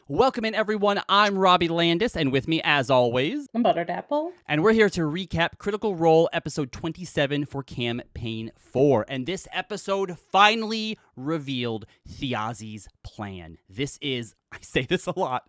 Welcome in, everyone. I'm Robbie Landis, and with me, as always, I'm Buttered Apple. And we're here to recap Critical Role episode 27 for Campaign 4. And this episode finally revealed Thjazi's plan. This is, I say this a lot,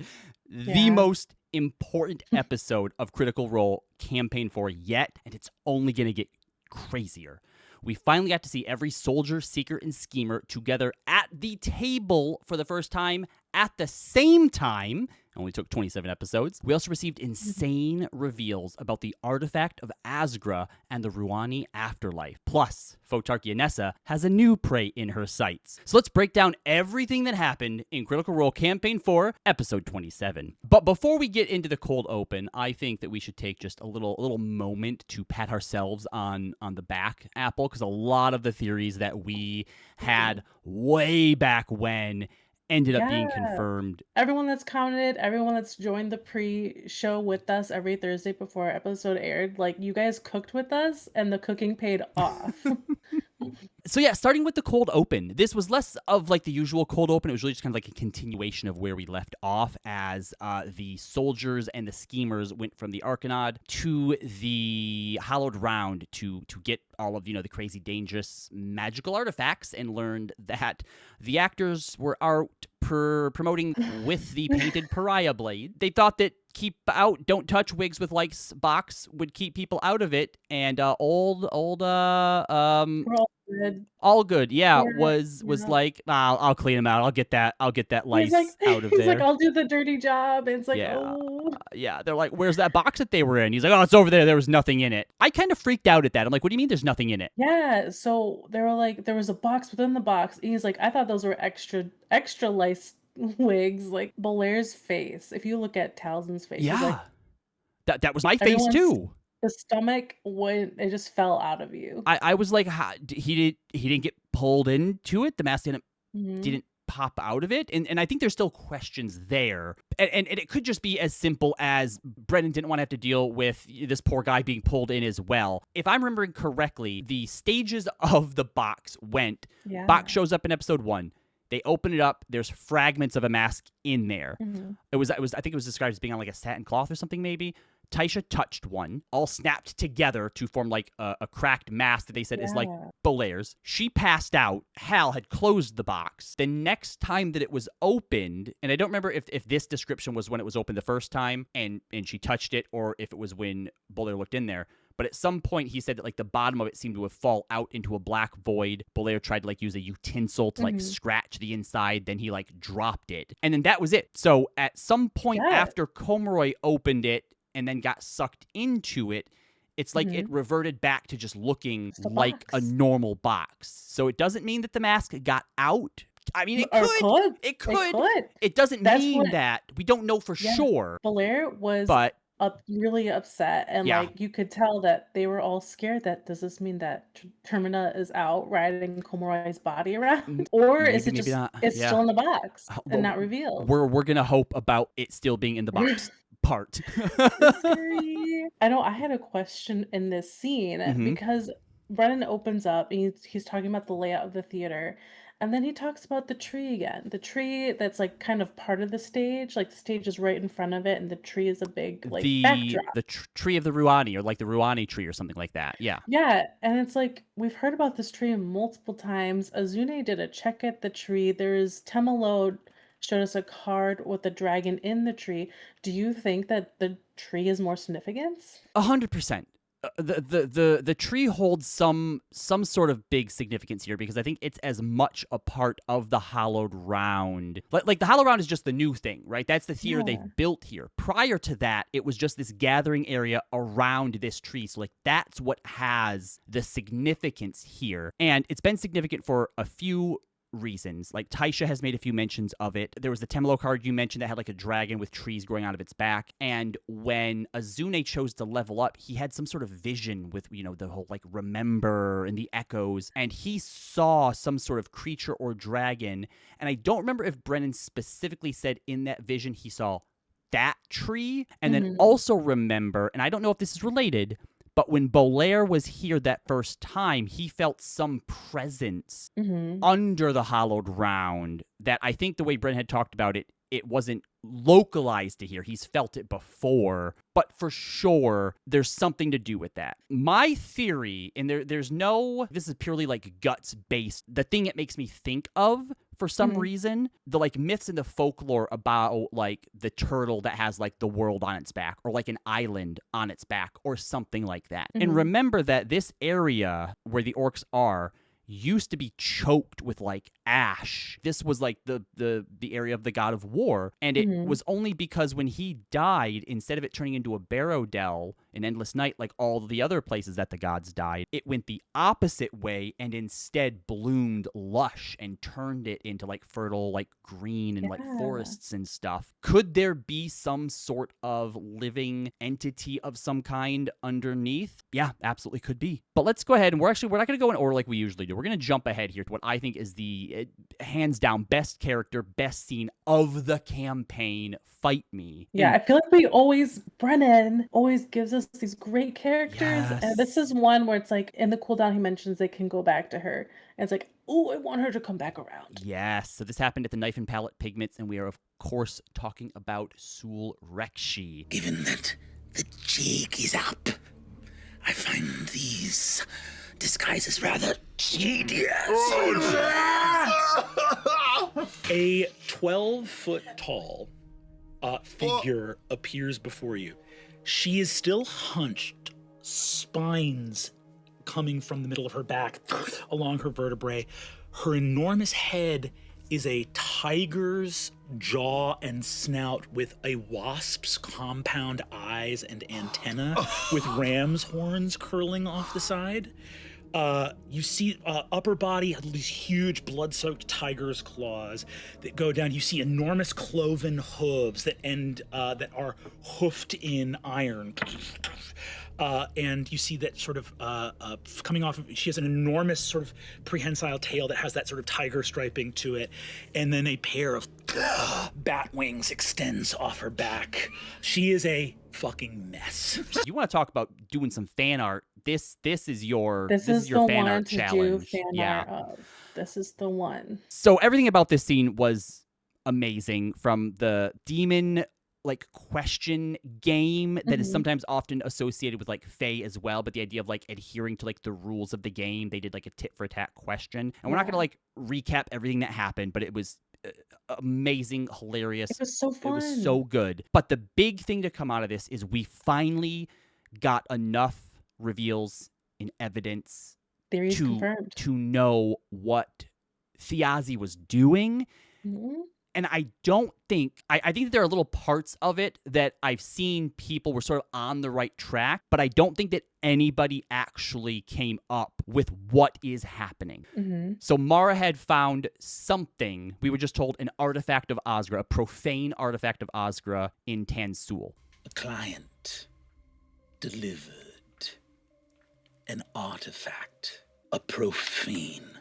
the most important episode of Critical Role Campaign 4 yet, and it's only going to get crazier. We finally got to see every soldier, seeker, and schemer together at the table for the first time at the same time. It only took 27 episodes. We also received insane reveals about the artifact of Azgra and the Ruani afterlife. Plus, Photarch has a new prey in her sights. So let's break down everything that happened in Critical Role Campaign 4, Episode 27. But before we get into the cold open, I think that we should take just a little moment to pat ourselves on the back, Apple, because a lot of the theories that we had way back when ended up being confirmed. Everyone that's commented, everyone that's joined the pre-show with us every Thursday before our episode aired, like, you guys cooked with us and the cooking paid off. So yeah, starting with the cold open. This was less of like the usual cold open. It was really just kind of like a continuation of where we left off as the soldiers and the schemers went from the Arcanaud to the Hallowed Round to get all of, the crazy, dangerous, magical artifacts, and learned that the actors were out promoting with the painted pariah blade. They thought that keep out, don't touch wigs with likes box would keep people out of it, and all good, was like, I'll clean them out. I'll get that lice out of there. He's like, I'll do the dirty job. And it's like, they're like, where's that box that they were in? He's like, oh, it's over there. There was nothing in it. I kind of freaked out at that. I'm like, what do you mean there's nothing in it? Yeah, so they were like, there was a box within the box. And he's like, I thought those were extra lice wigs. Like Bolaire's face, if you look at Talzin's face, like, that was my face too. The stomach, when it just fell out of you. I was like, he didn't get pulled into it. The mask didn't pop out of it, and I think there's still questions there, and it could just be as simple as Brennan didn't want to have to deal with this poor guy being pulled in as well. If I'm remembering correctly, the stages of the box went. Box shows up in episode 1. They open it up. There's fragments of a mask in there. I think it was described as being on like a satin cloth or something, maybe. Taisha touched one, all snapped together to form like a cracked mask that they said is like Bolaire's. She passed out. Hal had closed the box. The next time that it was opened, and I don't remember if this description was when it was opened the first time and she touched it, or if it was when Bolaire looked in there. But at some point, he said that like the bottom of it seemed to have fallen out into a black void. Bolaire tried to like use a utensil to like scratch the inside. Then he like dropped it. And then that was it. So at some point after Comoroy opened it and then got sucked into it, it's like it reverted back to just looking like a normal box. So it doesn't mean that the mask got out. I mean, it could. It could. It doesn't mean that. We don't know for sure. Bolaire was really upset, and like you could tell that they were all scared. That does this mean that Termina is out riding Comoroy's body around, or is it just it's still in the box and not revealed? We're gonna hope about it still being in the box. Part. I know I had a question in this scene because Brennan opens up and he's talking about the layout of the theater, and then he talks about the tree again. The tree that's like kind of part of the stage, like the stage is right in front of it, and the tree is a big like backdrop. The tree of the Ruani, or like the Ruani tree or something like that. Yeah, and it's like we've heard about this tree multiple times. Azune did a check at the tree. There's Temelode showed us a card with a dragon in the tree. Do you think that the tree is more significance? 100%. The tree holds some sort of big significance here, because I think it's as much a part of the Hallowed Round. Like the Hallowed Round is just the new thing, right? That's the theater they've built here. Prior to that, it was just this gathering area around this tree. So like that's what has the significance here. And it's been significant for a few reasons. Like Taisha has made a few mentions of it. There was the Temelo card you mentioned that had like a dragon with trees growing out of its back. And when Azune chose to level up, he had some sort of vision with, the whole like remember and the echoes. And he saw some sort of creature or dragon. And I don't remember if Brennan specifically said in that vision he saw that tree. And then also remember, and I don't know if this is related, but when Bolaire was here that first time, he felt some presence under the Hallowed Round that I think the way Brennan had talked about it, it wasn't localized to here. He's felt it before, but for sure, there's something to do with that. My theory, and there's no, this is purely like guts based, the thing it makes me think of for some reason, the like myths and the folklore about like the turtle that has like the world on its back, or like an island on its back, or something like that. And remember that this area where the orcs are used to be choked with like ash. This was like the area of the god of war, and it was only because when he died, instead of it turning into a barrow dell, an endless night like all the other places that the gods died, it went the opposite way and instead bloomed lush and turned it into like fertile like green and like forests and stuff. Could there be some sort of living entity of some kind underneath? Yeah, absolutely could be. But let's go ahead, and we're not going to go in order like we usually do. We're going to jump ahead here to what I think is the hands down best character, best scene of the campaign, Fight Me. Yeah, I feel like Brennan always gives us these great characters. Yes. And this is one where it's like in the cooldown he mentions they can go back to her. And it's like, oh, I want her to come back around. Yes. So this happened at the Knife and Palette Pigments, and we are, of course, talking about Tsul'rekshi. Given that the jig is up, I find these disguises rather tedious. A 12-foot tall figure appears before you. She is still hunched, spines coming from the middle of her back along her vertebrae. Her enormous head is a tiger's jaw and snout with a wasp's compound eyes and antenna with ram's horns curling off the side. You see upper body, these huge blood-soaked tiger's claws that go down. You see enormous cloven hooves that that are hoofed in iron. And you see that sort of coming off of, she has an enormous sort of prehensile tail that has that sort of tiger striping to it. And then a pair of bat wings extends off her back. She is a fucking mess. You want to talk about doing some fan art? This is your fan art challenge. This is the one. So everything about this scene was amazing, from the demon like question game that is sometimes often associated with like Fae as well, but the idea of like adhering to like the rules of the game. They did like a tit for tat question, and we're not gonna like recap everything that happened, but it was amazing, hilarious. It was so fun. It was so good. But the big thing to come out of this is we finally got enough reveals and evidence Theories confirmed to know what Thjazi was doing. And I don't think, I think that there are little parts of it that I've seen people were sort of on the right track, but I don't think that anybody actually came up with what is happening. So Mara had found something, we were just told, an artifact of Azgra, a profane artifact of Azgra in Tansul. A client delivered an artifact, a profane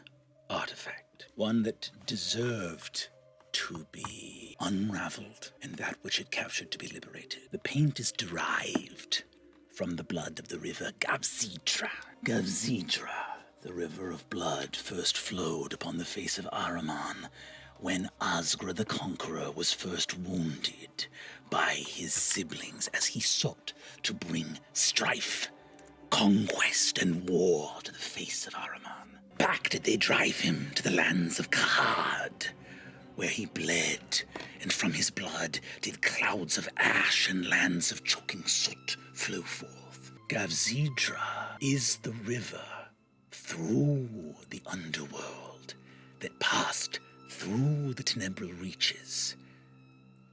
artifact, one that deserved to be unraveled, and that which it captured to be liberated. The paint is derived from the blood of the River Gavzeedra. Gavzeedra, the river of blood, first flowed upon the face of Ahriman when Azgra the Conqueror was first wounded by his siblings as he sought to bring strife, conquest, and war to the face of Ahriman. Back did they drive him to the lands of Kahad, where he bled, and from his blood did clouds of ash and lands of choking soot flow forth. Gavzeedra is the river through the underworld that passed through the Tenebral reaches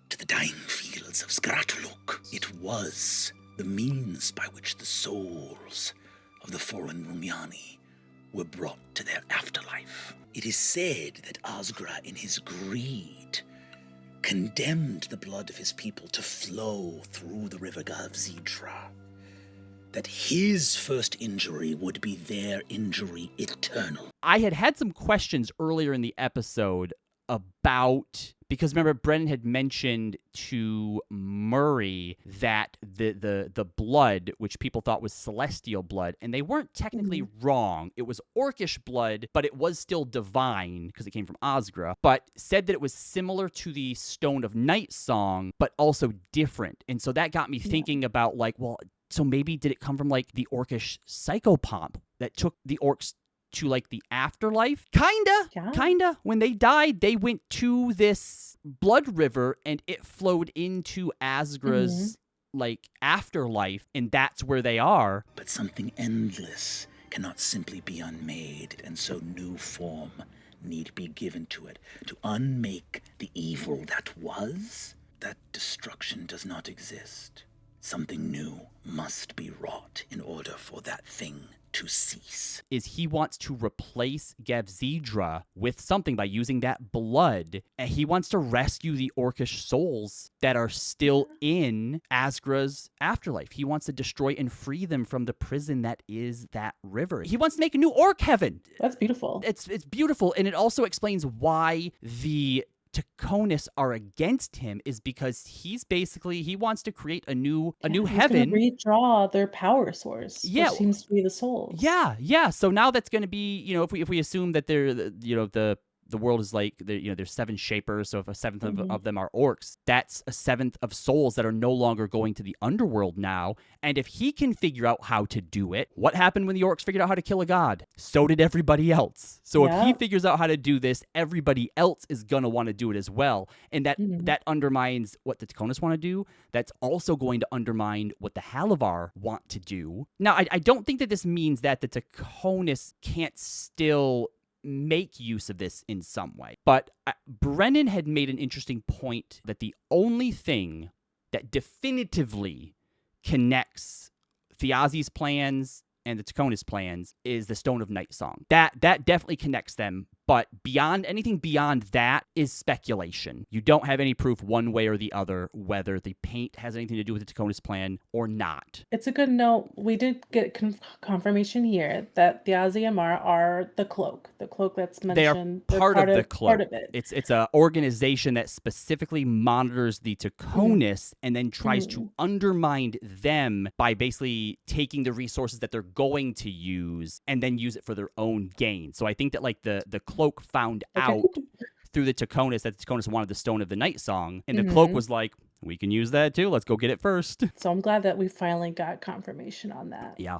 to the dying fields of Skratuluk. It was the means by which the souls of the fallen Rumiani were brought to their afterlife. It is said that Azgra, in his greed, condemned the blood of his people to flow through the River Gavzeedra, that his first injury would be their injury eternal. I had some questions earlier in the episode about, Because remember, Brennan had mentioned to Murray that the blood, which people thought was celestial blood, and they weren't technically wrong. It was orcish blood, but it was still divine because it came from Azgra, but said that it was similar to the Stone of Night song, but also different. And so that got me thinking about like, well, so maybe did it come from like the orcish psychopomp that took the orcs to like the afterlife? Kinda. When they died, they went to this blood river and it flowed into Azgra's like afterlife, and that's where they are. But something endless cannot simply be unmade, and so new form need be given to it. To unmake the evil that was, that destruction does not exist. Something new must be wrought in order for that thing to cease. Is he wants to replace Gavzeedra with something by using that blood, and he wants to rescue the orcish souls that are still in Azgra's afterlife. He wants to destroy and free them from the prison that is that river. He wants to make a new orc heaven. That's beautiful. It's beautiful, and it also explains why the Taconis are against him, is because he wants to create a new heaven. Redraw their power source. Yeah, which seems to be the souls. Yeah. So now that's going to be, if we assume that they're, the world is like, there's 7 shapers, so if a seventh of them are orcs, that's a seventh of souls that are no longer going to the underworld now. And if he can figure out how to do it, what happened when the orcs figured out how to kill a god? So did everybody else. So if he figures out how to do this, everybody else is going to want to do it as well. And that undermines what the Taconis want to do. That's also going to undermine what the Halavar want to do. Now, I don't think that this means that the Taconis can't still make use of this in some way. But Brennan had made an interesting point that the only thing that definitively connects Thjazi's plans and the Taconis plans is the Stone of Night song. That definitely connects them, but anything beyond that is speculation. You don't have any proof one way or the other whether the paint has anything to do with the Taconis plan or not. It's a good note. We did get confirmation here that Thjazi and Mar are the cloak that's mentioned. They're part of the cloak. Part of it. It's an organization that specifically monitors the Taconis and then tries to undermine them by basically taking the resources that they're going to use and then use it for their own gain. So I think that like the cloak found out through the Taconis that the Taconis wanted the Stone of the Night song, and the cloak was like, we can use that too. Let's go get it first. So I'm glad that we finally got confirmation on that. Yeah.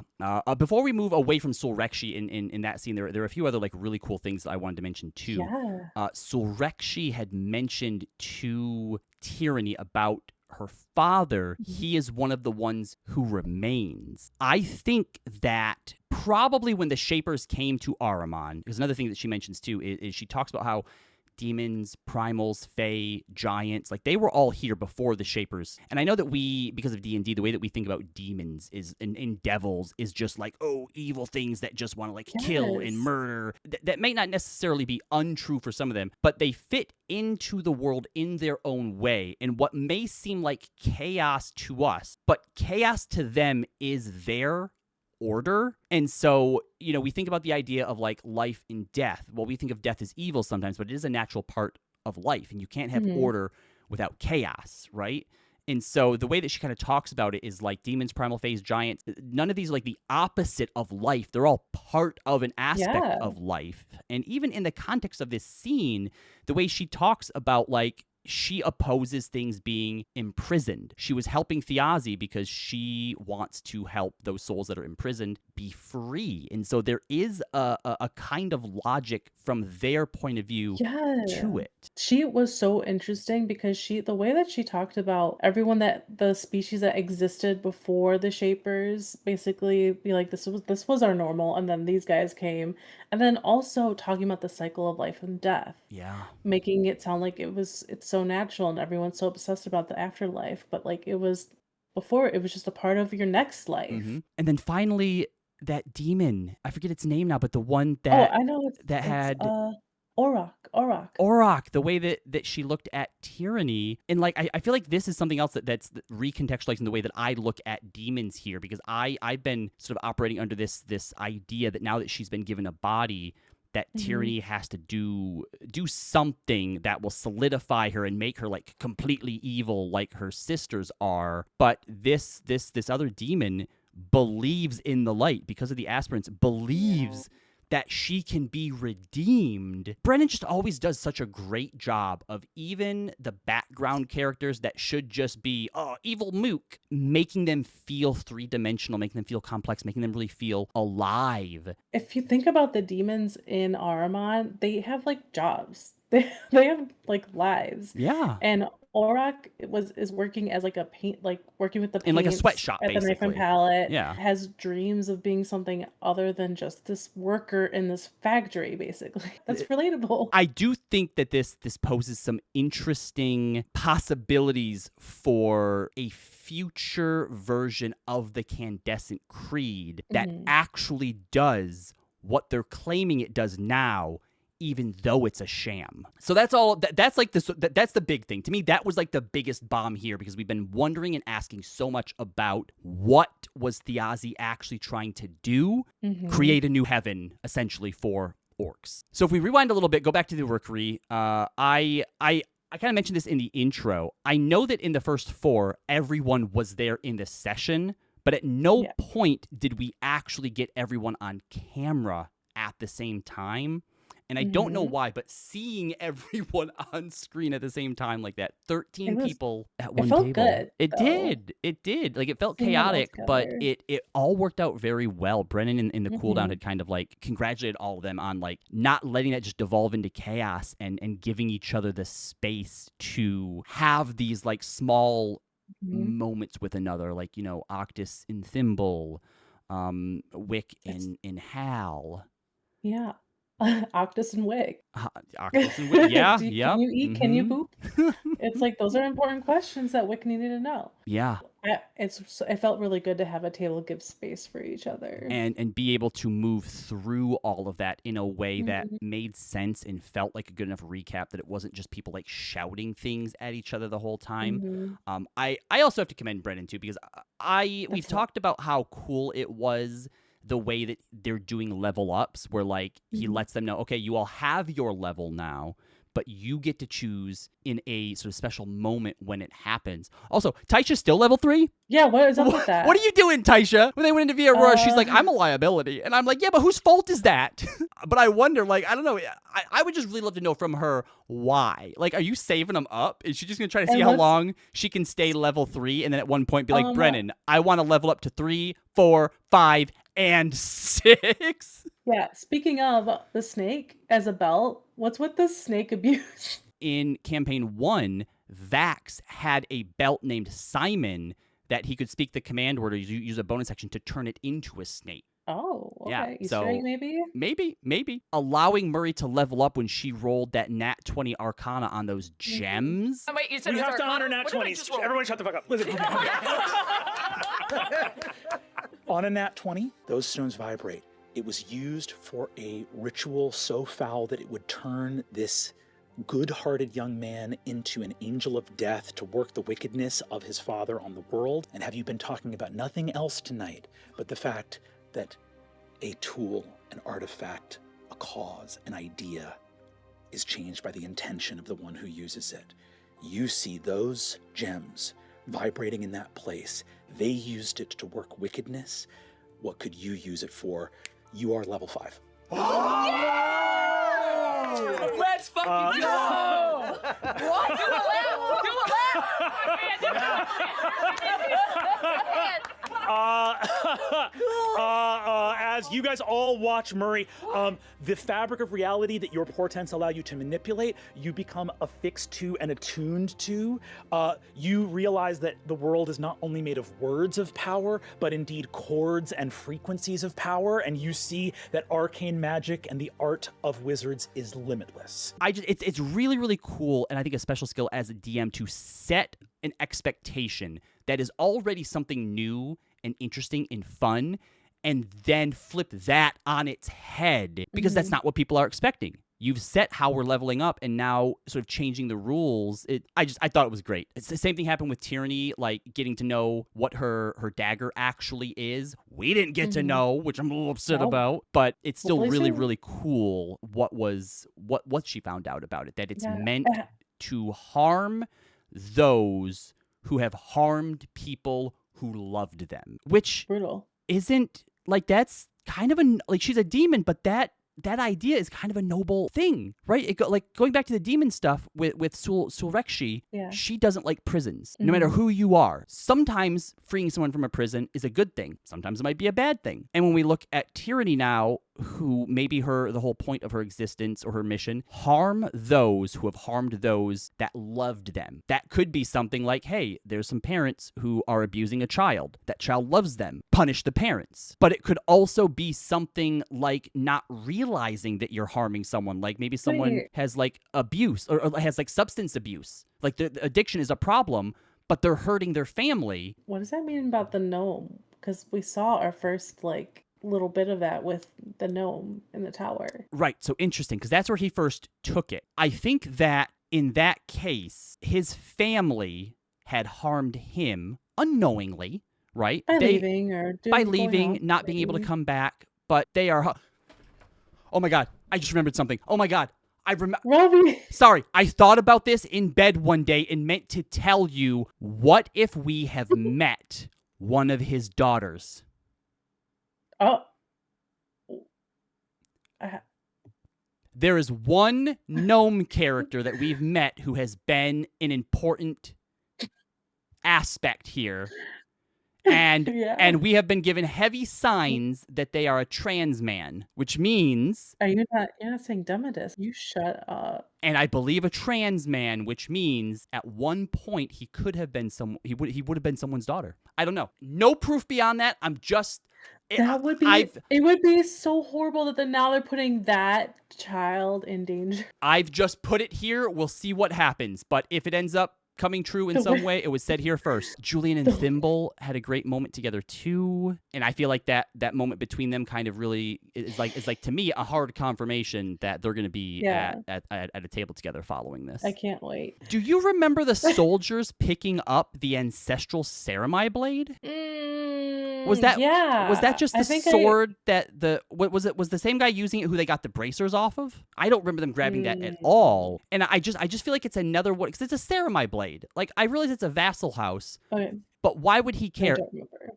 Before we move away from Tsul'rekshi in that scene, there are a few other like really cool things that I wanted to mention too. Yeah. Tsul'rekshi had mentioned to Tyranny about her father. He is one of the ones who remains. I think that probably when the Shapers came to Ahriman, because another thing that she mentions too is she talks about how demons, primals, fae, giants, like they were all here before the Shapers. And I know that because of D&D, the way that we think about demons is in devils is just like, oh, evil things that just want to like kill and murder. That may not necessarily be untrue for some of them, but they fit into the world in their own way. And what may seem like chaos to us, but chaos to them is their order. And so, we think about the idea of like life and death. Well, we think of death as evil sometimes, but it is a natural part of life, and you can't have order without chaos, right? And so the way that she kind of talks about it is like demons, primal phase, giants, none of these are like the opposite of life. They're all part of an aspect of life. And even in the context of this scene, the way she talks about like, she opposes things being imprisoned. She was helping Thjazi because she wants to help those souls that are imprisoned be free. And so there is a kind of logic from their point of view to it. She was so interesting because the way that she talked about everyone, that the species that existed before the Shapers basically be like, this was our normal, and then these guys came. And then also talking about the cycle of life and death. Yeah. Making it sound like it's so natural and everyone's so obsessed about the afterlife, but like before it was just a part of your next life. And then finally that demon, I forget its name now, but the one that I know that had Auroch, the way that she looked at Tyranny. And like I feel like this is something else that's recontextualizing the way that I look at demons here, because I've been sort of operating under this idea that now that she's been given a body, that Tyranny has to do something that will solidify her and make her like completely evil like her sisters are. But this other demon believes in the light because of the aspirants, believes that she can be redeemed. Brennan just always does such a great job of even the background characters that should just be, evil mook, making them feel three-dimensional, making them feel complex, making them really feel alive. If you think about the demons in Ahriman, they have like jobs. They have like lives. Yeah. And Auroch is working as like a paint, like working with the paints in like a sweatshop, at the knife and basically. palette. Yeah. Has dreams of being something other than just this worker in this factory, basically. That's relatable. I do think that this poses some interesting possibilities for a future version of the Candescent Creed that actually does what they're claiming it does now, even though it's a sham. So that's all. That's like that's the big thing to me. That was like the biggest bomb here, because we've been wondering and asking so much about what was Thjazi actually trying to do, create a new heaven essentially for orcs. So if we rewind a little bit, go back to the Rookery. I kind of mentioned this in the intro. I know that in the first 4, everyone was there in the session, but at no point did we actually get everyone on camera at the same time. And I don't know why, but seeing everyone on screen at the same time like that, 13 people at one table. It felt good. It did. It did. Like, it felt chaotic, but it all worked out very well. Brennan in the cooldown had kind of like congratulated all of them on like not letting that just devolve into chaos and giving each other the space to have these like small moments with another, like, you know, Octus and Thimble, Wick and Hal. Yeah. Octus and Wig. Octus and Wig, yeah. Can you eat? Can you poop? It's like, those are important questions that Wick needed to know. Yeah. It felt really good to have a table give space for each other. And be able to move through all of that in a way that made sense and felt like a good enough recap that it wasn't just people like shouting things at each other the whole time. I also have to commend Brennan too, because we've talked about how cool it was the way that they're doing level ups, where like he lets them know, okay, you all have your level now, but you get to choose in a sort of special moment when it happens. Also, Taisha's still level 3? Yeah, what is up with that? What are you doing, Taisha? When they went into Via Aurora, she's like, I'm a liability. And I'm like, yeah, but whose fault is that? But I wonder, like, I don't know. I would just really love to know from her why. Like, are you saving them up? Is she just going to try to see how long she can stay level 3 and then at one point be like, Brennan, I want to level up to 3, 4, 5, and 6? Yeah, speaking of the snake as a belt, what's with the snake abuse? In campaign 1, Vax had a belt named Simon that he could speak the command word or use a bonus action to turn it into a snake. Oh, okay. Yeah, Easter egg, maybe? Maybe. Allowing Murray to level up when she rolled that nat 20 Arcana on those gems. Oh, wait, you said We it was have to Arcana? honor nat What did I 20s. just roll? Everyone shut the fuck up. Listen. On a nat 20, those stones vibrate. It was used for a ritual so foul that it would turn this good-hearted young man into an angel of death to work the wickedness of his father on the world. And have you been talking about nothing else tonight but the fact that a tool, an artifact, a cause, an idea is changed by the intention of the one who uses it? You see those gems vibrating in that place. They used it to work wickedness. What could you use it for? You are level 5. Let's fucking go! What? Do a lap! Do a lap! As you guys all watch Murray, the fabric of reality that your portents allow you to manipulate, you become affixed to and attuned to. You realize that the world is not only made of words of power, but indeed chords and frequencies of power, and you see that arcane magic and the art of wizards is limitless. It's really, really cool, and I think a special skill as a DM to set an expectation that is already something new and interesting and fun, and then flip that on its head, because that's not what people are expecting. you've set how we're leveling up, and now sort of changing the rules. I thought it was great. It's the same thing happened with Tyranny, like getting to know what her dagger actually is. We didn't get to know, which I'm a little upset about, but it's still really cool what she found out about it, that it's meant to harm those who have harmed people who loved them, which brutal. Isn't like, that's kind of like, she's a demon, but that idea is kind of a noble thing, right? Like going back to the demon stuff with Tsul'rekshi, she doesn't like prisons, no matter who you are. Sometimes freeing someone from a prison is a good thing. Sometimes it might be a bad thing. And when we look at Tyranny now, who maybe the whole point of her existence or her mission, harm those who have harmed those that loved them. That could be something like, hey, there's some parents who are abusing a child. That child loves them. Punish the parents. But it could also be something like not realizing that you're harming someone. Like maybe someone has like abuse or has like substance abuse. Like the addiction is a problem, but they're hurting their family. What does that mean about the gnome? Because we saw our first like little bit of that with the gnome in the tower. Right, so interesting, because that's where he first took it. I think that in that case, his family had harmed him unknowingly, right? By leaving, not being able to come back, but they are... Oh my God, I just remembered something. Oh my God, I remember... Sorry, I thought about this in bed one day and meant to tell you, what if we have met one of his daughters? Oh. There is one gnome character that we've met who has been an important aspect here. And and we have been given heavy signs that they are a trans man, which means... You're not saying Dumidus. You shut up. And I believe a trans man, which means at one point he could have been he would have been someone's daughter. I don't know. No proof beyond that. I'm just... That would be... It would be so horrible that now they're putting that child in danger. I've just put it here. We'll see what happens. But if it ends up coming true in some way, it was said here first. Julian and Thimble had a great moment together too, and I feel like that moment between them kind of really is like to me a hard confirmation that they're going to be at a table together following this. I can't wait. Do you remember the soldiers picking up the ancestral Ceramai blade? Was that just the sword that was the same guy using it who they got the bracers off of? I don't remember them grabbing that at all. And I just feel like it's another one, because it's a Ceramai blade. Like, I realize it's a vassal house. Okay. But why would he care?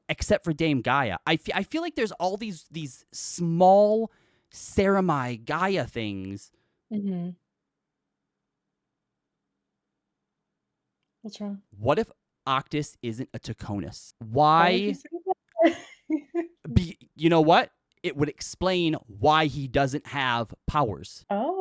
Except for Dame Gaia. I feel like there's all these small Ceramai Gaia things. Mm-hmm. What's wrong? What if Octus isn't a Taconus? Why? You know what? It would explain why he doesn't have powers. Oh.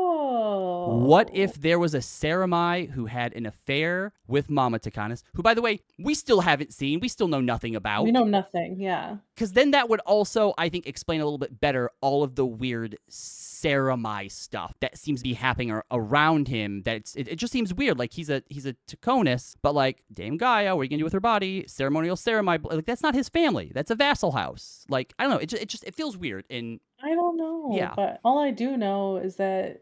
What if there was a Ceramai who had an affair with Mama Taconus, who, by the way, we still haven't seen. We still know nothing about. We know nothing, yeah. Because then that would also, I think, explain a little bit better all of the weird Ceramai stuff that seems to be happening around him. That it just seems weird. Like, he's a Taconus, but like, Dame Gaia, what are you gonna do with her body? Ceremonial Ceramai, like, that's not his family. That's a vassal house. Like, I don't know. It feels weird. And I don't know. Yeah. But all I do know is that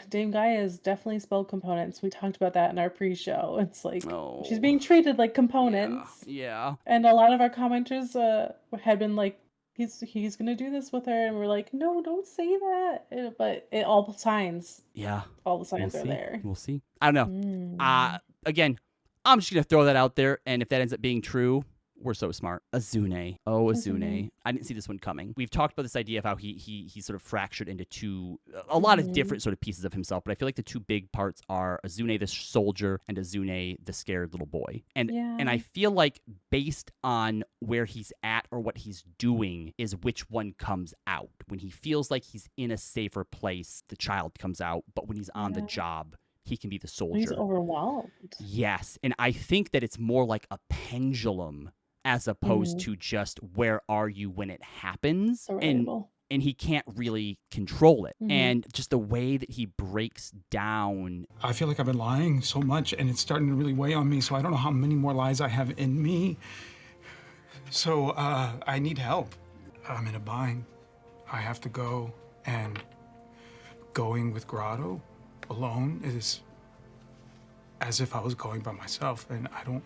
Dame Gaia is definitely spelled components. We talked about that in our pre-show. It's like she's being treated like components. Yeah. And a lot of our commenters had been like, he's gonna do this with her, and we're like, no, don't say that. But all the signs. Yeah. All the signs are there. We'll see. I don't know. Again, I'm just gonna throw that out there, and if that ends up being true, we're so smart. Azune. Oh, Azune. I didn't see this one coming. We've talked about this idea of how he sort of fractured into a lot of different sort of pieces of himself, but I feel like the two big parts are Azune the soldier and Azune the scared little boy. And I feel like based on where he's at or what he's doing is which one comes out. When he feels like he's in a safer place, the child comes out, but when he's on the job, he can be the soldier. He's overwhelmed. Yes, and I think that it's more like a pendulum as opposed to just where are you when it happens. And he can't really control it. And just the way that he breaks down. I feel like I've been lying so much and it's starting to really weigh on me, so I don't know how many more lies I have in me. So I need help. I'm in a bind. I have to go and going with Grotto alone is as if I was going by myself, and I don't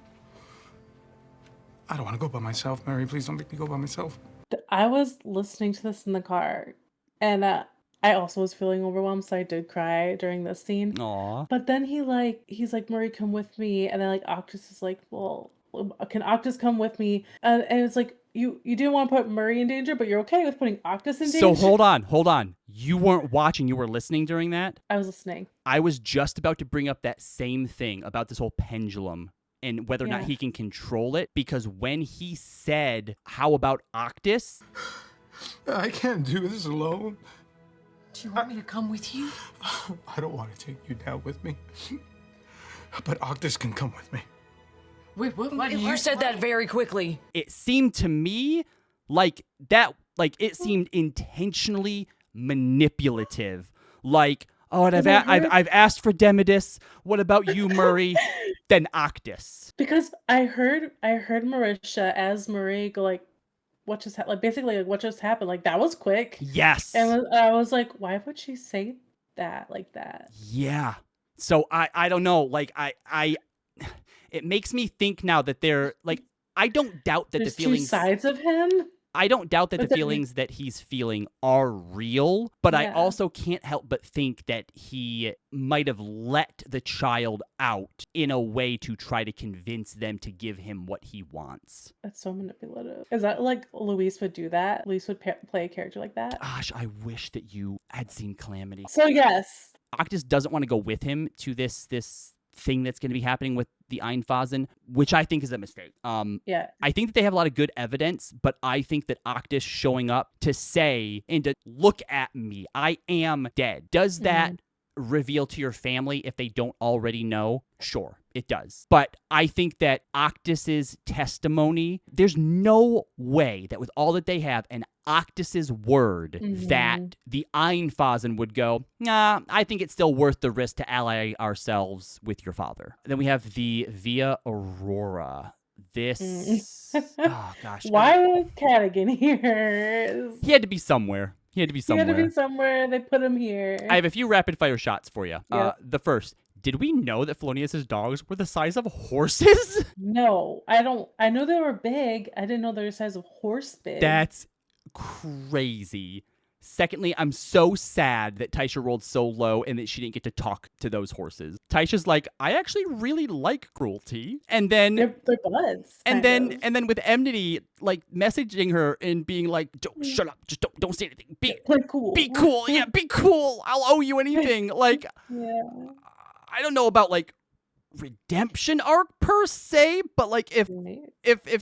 want to go by myself. Mary, please don't make me go by myself. I was listening to this in the car, and I also was feeling overwhelmed, so I did cry during this scene. Aww. But then he's like, Murray, come with me. And then like Octus is like, well, can Octus come with me? And it's like, you didn't want to put Murray in danger, but you're okay with putting Octus in danger? So hold on. You weren't watching, you were listening during that? I was listening. I was just about to bring up that same thing about this whole pendulum and whether or not he can control it, because when he said, how about Octus? I can't do this alone. Do you want me to come with you? I don't want to take you down with me. But Octus can come with me. Wait, what? You said that very quickly. It seemed to me like that, like it seemed intentionally manipulative. Like, oh, and I've asked for Demodus. What about you, Murray? Then Octus. Because I heard Marisha as Murray go like, what just happened? Like basically, like what just happened? Like that was quick. Yes. And I was like, why would she say that like that? Yeah. So I don't know. Like I it makes me think now that they're like, I don't doubt that There's the feelings. two sides of him. I don't doubt that the feelings that he's feeling are real, but I also can't help but think that he might have let the child out in a way to try to convince them to give him what he wants. That's so manipulative. Is that like Luis would do that? Luis would play a character like that? Gosh, I wish that you had seen Calamity. So yes. Octus doesn't want to go with him to this thing that's going to be happening with the Einphasen, which I think is a mistake. Yeah. I think that they have a lot of good evidence, but I think that Octus showing up to say and to look at me, I am dead. Does that reveal to your family if they don't already know? Sure, it does. But I think that Octus's testimony, there's no way that with all that they have and Octus's word that the Einphasen would go, nah, I think it's still worth the risk to ally ourselves with your father. Then we have the Via Aurora. This, oh gosh. Why was Cadigan here? He had to be somewhere. He had to be somewhere. They put him here. I have a few rapid fire shots for you. Yep. The first, did we know that Felonius's dogs were the size of horses? No, I don't. I know they were big. I didn't know they were the size of horse big. That's crazy. Secondly, I'm so sad that Taisha rolled so low and that she didn't get to talk to those horses. Taisha's like, I actually really like cruelty. And then they're buds. And then with Enmity like messaging her and being like, don't shut up, just don't say anything. Play cool. Be cool. Yeah, be cool. I'll owe you anything. Like I don't know about like redemption arc per se, but like if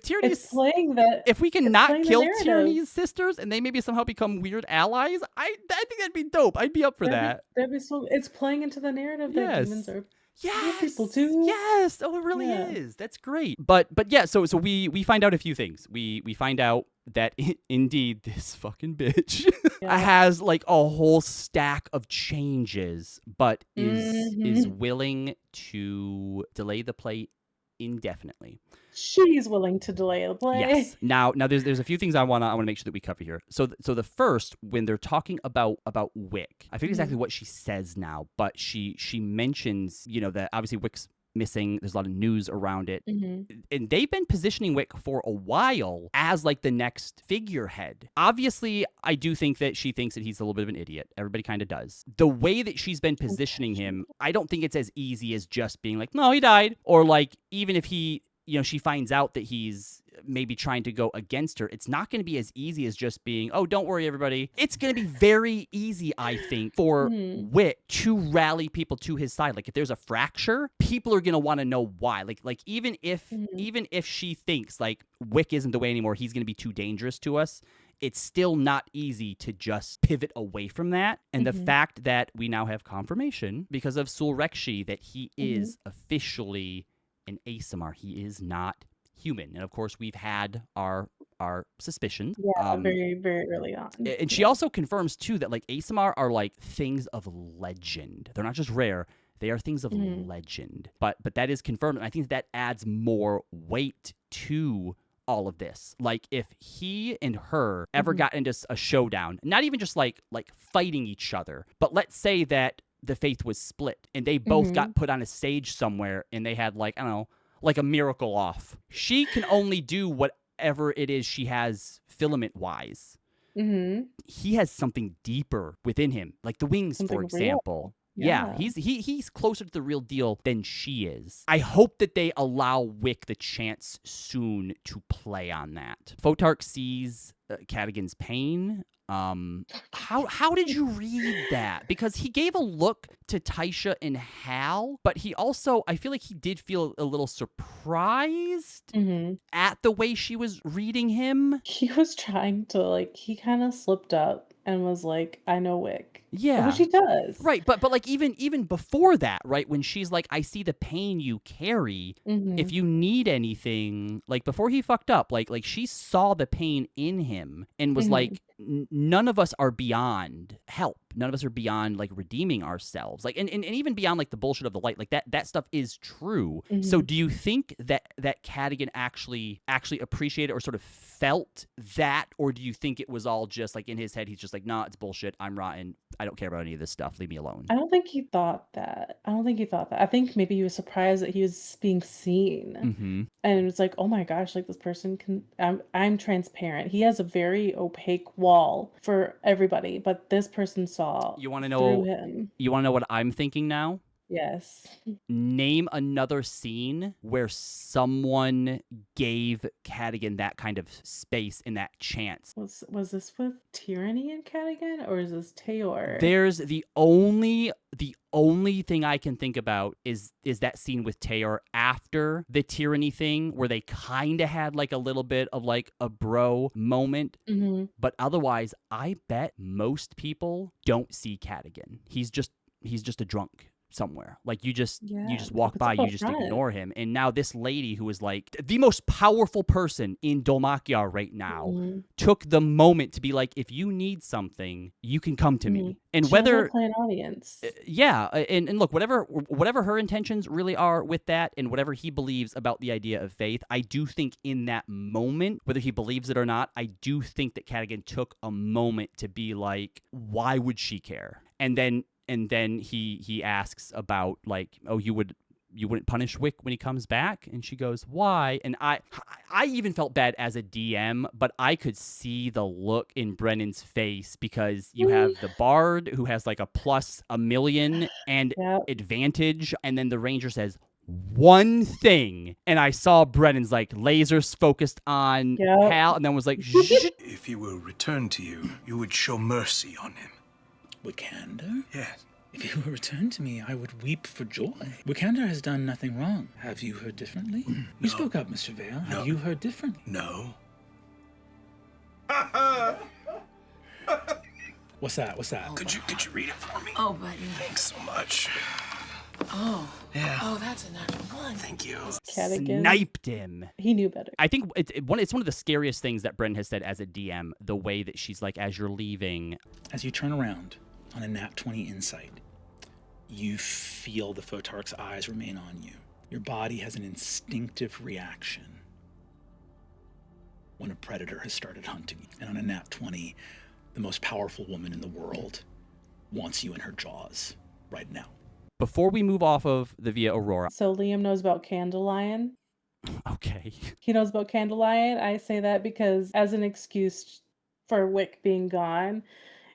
Tyranny's playing that, if we can not kill Tyranny's sisters and they maybe somehow become weird allies, I think that'd be dope. I'd be up for that. That'd be so. It's playing into the narrative that demons are people too. Yes, oh, it really is. That's great. But yeah, so we find out a few things. We find out that indeed this fucking bitch has like a whole stack of changes, but is willing to delay the play indefinitely. She's willing to delay the play. Yes. Now there's a few things I wanna make sure that we cover here. So the first, when they're talking about Wick, I forget exactly what she says now, but she mentions, that obviously Wick's missing. There's a lot of news around it. And they've been positioning Wick for a while as like the next figurehead. Obviously, I do think that she thinks that he's a little bit of an idiot. Everybody kind of does. The way that she's been positioning him, I don't think it's as easy as just being like, no, he died. Or like, even if he, she finds out that he's maybe trying to go against her, it's not going to be as easy as just being, oh, don't worry, everybody. It's going to be very easy, I think, for Wick to rally people to his side. Like if there's a fracture, people are going to want to know why. Like even if she thinks like Wick isn't the way anymore, he's going to be too dangerous to us, it's still not easy to just pivot away from that. And the fact that we now have confirmation because of Tsul'rekshi that he is officially an Aasimar, he is not human. And of course, we've had our suspicions. Yeah, very, very early on. And she also confirms, too, that like Aasimar are like things of legend. They're not just rare. They are things of legend. But that is confirmed. And I think that adds more weight to all of this. Like, if he and her ever got into a showdown, not even just like fighting each other, but let's say that the faith was split and they both got put on a stage somewhere and they had, like, I don't know, like a miracle off. She can only do whatever it is she has filament-wise. He has something deeper within him, like the wings, Something for example. real. Yeah, he's closer to the real deal than she is. I hope that they allow Wick the chance soon to play on that. Photarch sees Cadigan's pain. How did you read that? Because he gave a look to Taisha and Hal, but he also, I feel like he did feel a little surprised at the way she was reading him. He was trying to, like, he kind of slipped up and was like, I know Wick. Yeah. Which he does. Right, but like even before that, right, when she's like, I see the pain you carry. If you need anything, like before he fucked up, like she saw the pain in him and was like, none of us are beyond help. None of us are beyond like redeeming ourselves. Like and even beyond like the bullshit of the light, like that stuff is true. So do you think that Cadigan actually appreciated or sort of felt that, or do you think it was all just like in his head, he's just like, nah, it's bullshit, I'm rotten, I don't care about any of this stuff, leave me alone? I don't think he thought that. I think maybe he was surprised that he was being seen. And it's like, oh my gosh, like this person can, I'm transparent. He has a very opaque wall for everybody, but this person saw You want to through know? him. You want to know what I'm thinking now? Yes. Name another scene where someone gave Cadigan that kind of space and that chance. Was this with Tyranny and Cadigan, or is this Tayor? There's the only thing I can think about is that scene with Tayor after the Tyranny thing, where they kind of had like a little bit of like a bro moment. But otherwise, I bet most people don't see Cadigan. He's just a drunk somewhere. Like you just walk by, you just ignore him. And now this lady who is like the most powerful person in Dulmakyar right now took the moment to be like, if you need something, you can come to me. And whether play an audience, and look, whatever her intentions really are with that, and whatever he believes about the idea of faith, I do think in that moment, whether he believes it or not, I do think that Cadigan took a moment to be like, why would she care? And then he asks about like, oh, you wouldn't punish Wick when he comes back? And she goes, why? And I even felt bad as a DM, but I could see the look in Brennan's face, because you have the bard who has like a +1,000,000 and advantage, and then the ranger says one thing, and I saw Brennan's like lasers focused on Hal, and then was like, if he were returned to you, you would show mercy on him. Wikander? Yes. If he were returned to me, I would weep for joy. Wikander has done nothing wrong. Have you heard differently? No. You spoke up, Mr. Vale. No. Have you heard differently? No. What's that? Could you read it for me? Oh, buddy. Thanks so much. Oh. Yeah. Oh, that's a natural one. Thank you. Cadigan sniped him. He knew better. I think it's one of the scariest things that Bren has said as a DM, the way that she's like, as you're leaving. As you turn around on a nat 20 insight, you feel the Photarch's eyes remain on you. Your body has an instinctive reaction when a predator has started hunting you. And on a nat 20, the most powerful woman in the world wants you in her jaws right now. Before we move off of the Via Aurora. So Liam knows about Candelion. Okay. He knows about Candelion. I say that because as an excuse for Wick being gone,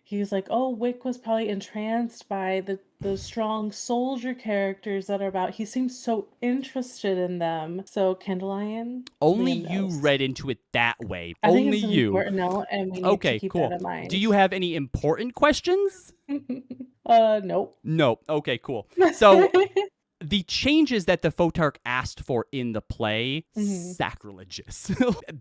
he's like, oh, Wick was probably entranced by the strong soldier characters that are about. He seems so interested in them. So Candelion. Only you read into it that way. I think Only it's you. Important note, and we need to keep that in mind. Do you have any important questions? Nope. No. Okay, cool. So the changes that the Photarch asked for in the play, sacrilegious.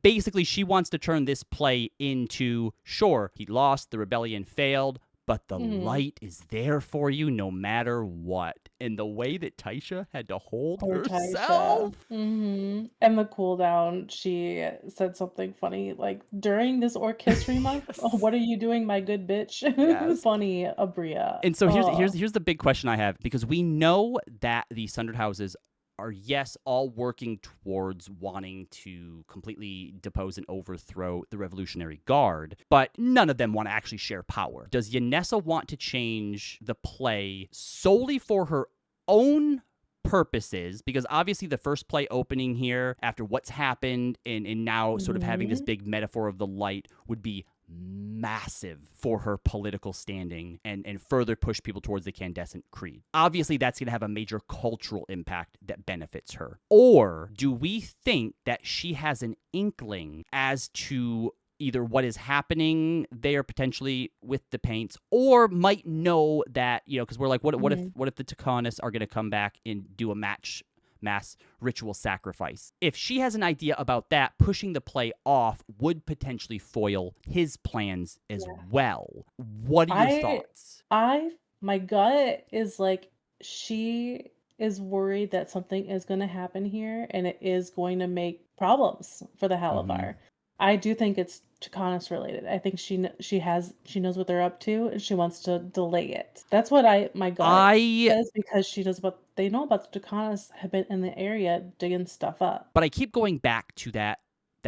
Basically, she wants to turn this play into, sure, he lost, the rebellion failed, but the light is there for you no matter what. And the way that Taisha had to hold herself. And the cooldown, she said something funny, like, during this orchestra month, oh, what are you doing, my good bitch? Yes. Funny, Abria. And so here's the big question I have, because we know that the Sundered Houses yes, all working towards wanting to completely depose and overthrow the Revolutionary Guard, but none of them want to actually share power. Does Yanessa want to change the play solely for her own purposes? Because obviously the first play opening here, after what's happened and now sort of having this big metaphor of the light, would be massive for her political standing and further push people towards the Candescent Creed. Obviously, that's going to have a major cultural impact that benefits her. Or do we think that she has an inkling as to either what is happening there potentially with the paints, or might know that, because we're like, what if the Takonis are going to come back and do a mass ritual sacrifice? If she has an idea about that, pushing the play off would potentially foil his plans as well. What are your thoughts? My gut is like, she is worried that something is going to happen here and it is going to make problems for the Halavar. I do think it's Takonis related. I think she knows what they're up to and she wants to delay it. That's what my gut says, because they know about the Takonis have been in the area digging stuff up. But I keep going back to that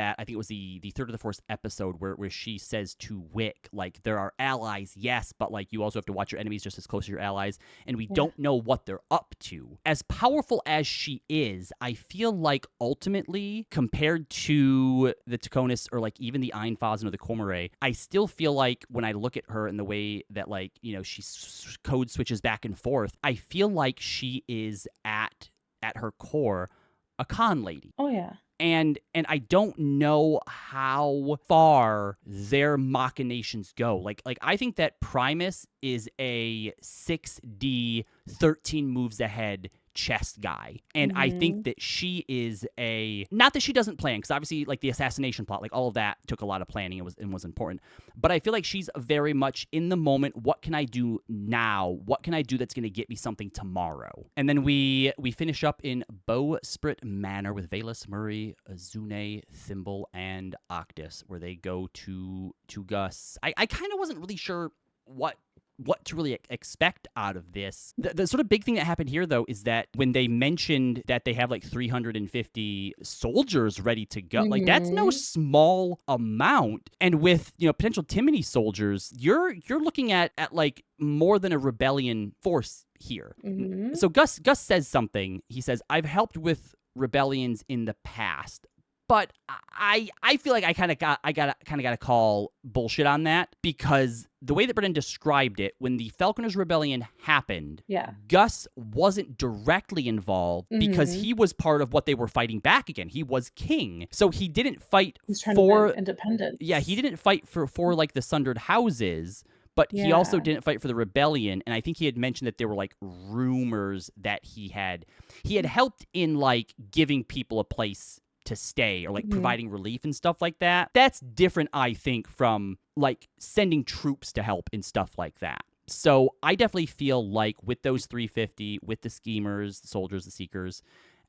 I think it was the third or the fourth episode where she says to Wick, like, there are allies, yes, but like you also have to watch your enemies just as close as your allies, and we don't know what they're up to. As powerful as she is, I feel like ultimately, compared to the Takonis or like even the Einfazan or the Komore, I still feel like when I look at her in the way that, like, she code switches back and forth, I feel like she is at her core a con lady. Oh yeah. And I don't know how far their machinations go. Like I think that Primus is a 6D 13 moves ahead chess guy. And I think that she is not that she doesn't plan, because obviously like the assassination plot, like all of that took a lot of planning and was important. But I feel like she's very much in the moment. What can I do now? What can I do that's going to get me something tomorrow? And then we finish up in Bowsprit Manor with Valus, Murray, Azune, Thimble, and Octus, where they go to Gus. I kind of wasn't really sure what to really expect out of this. The sort of big thing that happened here, though, is that when they mentioned that they have like 350 soldiers ready to go, like that's no small amount. And with, potential Timony soldiers, you're looking at like more than a rebellion force here. So Gus says something. He says, "I've helped with rebellions in the past, but I feel like I kind of got to call bullshit on that, because the way that Brennan described it, when the Falconers Rebellion happened, Gus wasn't directly involved because he was part of what they were fighting back again. He was king, so he didn't fight for independence. Yeah, he didn't fight for like the Sundered Houses. But he also didn't fight for the rebellion, and I think he had mentioned that there were like rumors that he had helped in like giving people a place to stay or like providing relief and stuff like that. That's different, I think, from like sending troops to help and stuff like that. So I definitely feel like with those 350, with the schemers, the soldiers, the seekers,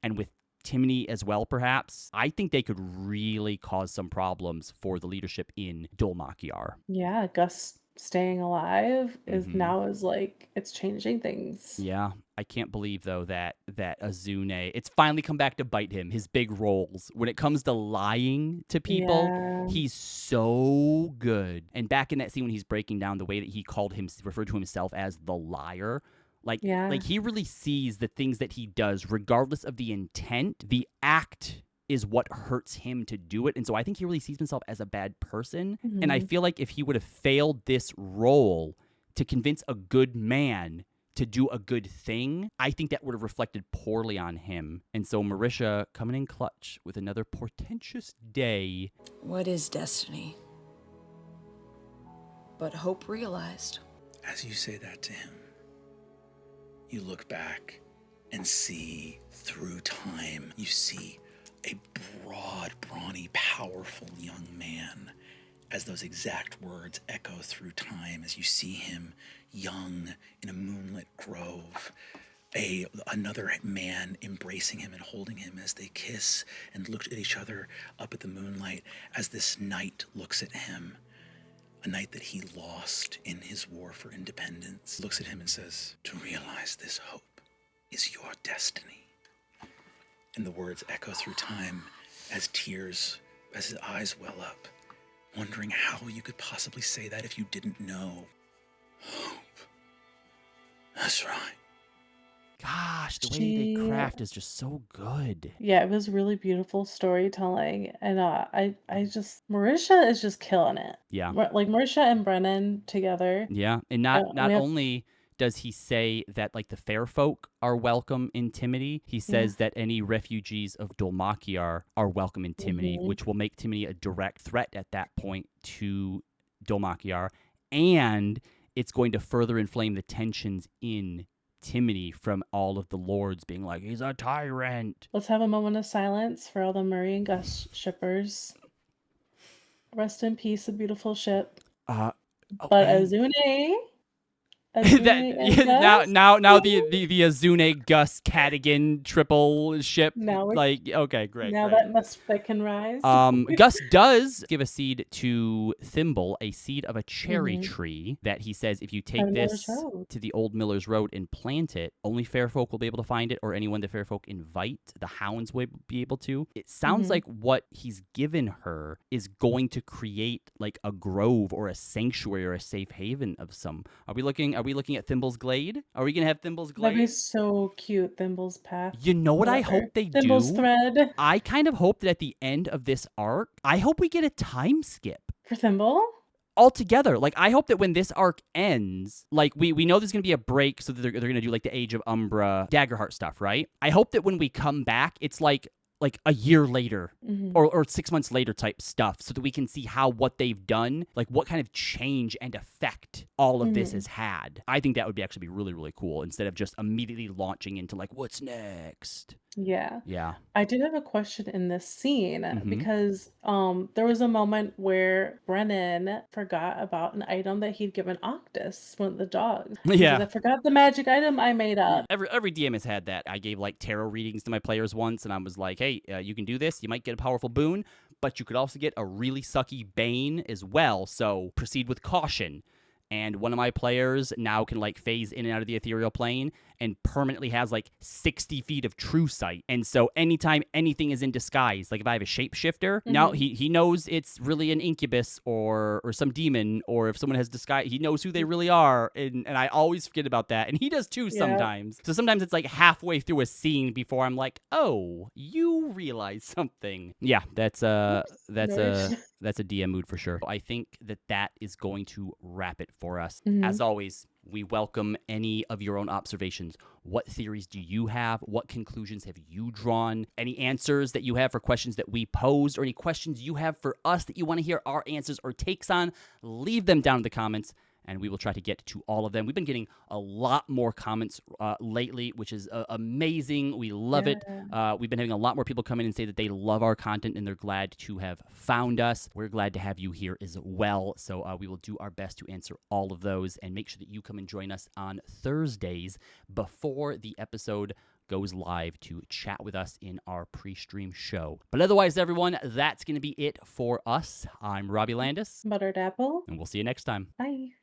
and with Timony as well, perhaps, I think they could really cause some problems for the leadership in Dol Makyar. Yeah, Gus staying alive is like, it's changing things. Yeah, I can't believe though that Azune, it's finally come back to bite him. His big roles when it comes to lying to people, he's so good. And back in that scene when he's breaking down the way that he referred to himself as the liar, like he really sees the things that he does, regardless of the intent. The act is what hurts him to do it. And so I think he really sees himself as a bad person. And I feel like if he would have failed this role to convince a good man to do a good thing, I think that would have reflected poorly on him. And so Marisha coming in clutch with another portentous day. What is destiny? But hope realized. As you say that to him, you look back and see through time, you see a broad, brawny, powerful young man, as those exact words echo through time, as you see him young in a moonlit grove, another man embracing him and holding him as they kiss and look at each other up at the moonlight, as this knight looks at him, a knight that he lost in his war for independence, looks at him and says, "To realize this hope is your destiny." And the words echo through time as his eyes well up, wondering how you could possibly say that if you didn't know. Hope. That's right. Gosh, the way they craft is just so good. Yeah, it was really beautiful storytelling, and I just Marisha is just killing it. Yeah. Like Marisha and Brennan together. Yeah, and not only does he say that like the fair folk are welcome in Timony, he says that any refugees of Dulmachiar are welcome in Timony, which will make Timony a direct threat at that point to Dulmachiar, and it's going to further inflame the tensions in Timony from all of the lords being like, he's a tyrant. Let's have a moment of silence for all the Murray and Gus shippers. Rest in peace, a beautiful ship. But Azune. Now the Azune Gus Cadigan triple ship. Okay, great. Now great. that can rise. Gus does give a seed to Thimble, a seed of a cherry tree that he says if you take this to the old Miller's Road and plant it, only fair folk will be able to find it, or anyone the fair folk invite. The hounds will be able to. It sounds like what he's given her is going to create like a grove or a sanctuary or a safe haven of some. Are we looking at Thimble's Glade? Are we gonna have Thimble's Glade? That'd be so cute, Thimble's Path. You know what I hope they do? Thimble's Thread. I kind of hope that at the end of this arc, I hope we get a time skip. For Thimble? Altogether. Like, I hope that when this arc ends, like, we know there's going to be a break, so that they're going to do, like, the Age of Umbra Daggerheart stuff, right? I hope that when we come back, it's like a year later or 6 months later type stuff, so that we can see how what they've done, like what kind of change and effect all of this has had. I think that would actually be really, really cool instead of just immediately launching into like, what's next? Yeah. I did have a question in this scene because there was a moment where Brennan forgot about an item that he'd given Octus, one of the dogs. Yeah. I forgot the magic item I made up. Every DM has had that. I gave like tarot readings to my players once, and I was like, hey, you can do this. You might get a powerful boon, but you could also get a really sucky bane as well, so proceed with caution. And one of my players now can like phase in and out of the ethereal plane and permanently has like 60 feet of true sight. And so anytime anything is in disguise, like if I have a shapeshifter, now he knows it's really an incubus or some demon, or if someone has disguise, he knows who they really are. And I always forget about that. And he does too sometimes. So sometimes it's like halfway through a scene before I'm like, oh, you realize something. Yeah, that's a DM mood for sure. I think that is going to wrap it for us. As always, we welcome any of your own observations. What theories do you have? What conclusions have you drawn? Any answers that you have for questions that we posed, or any questions you have for us that you want to hear our answers or takes on? Leave them down in the comments, and we will try to get to all of them. We've been getting a lot more comments lately, which is amazing. We love it. We've been having a lot more people come in and say that they love our content and they're glad to have found us. We're glad to have you here as well. So we will do our best to answer all of those, and make sure that you come and join us on Thursdays before the episode goes live to chat with us in our pre-stream show. But otherwise, everyone, that's going to be it for us. I'm Robbie Landis. Buttered Apple. And we'll see you next time. Bye.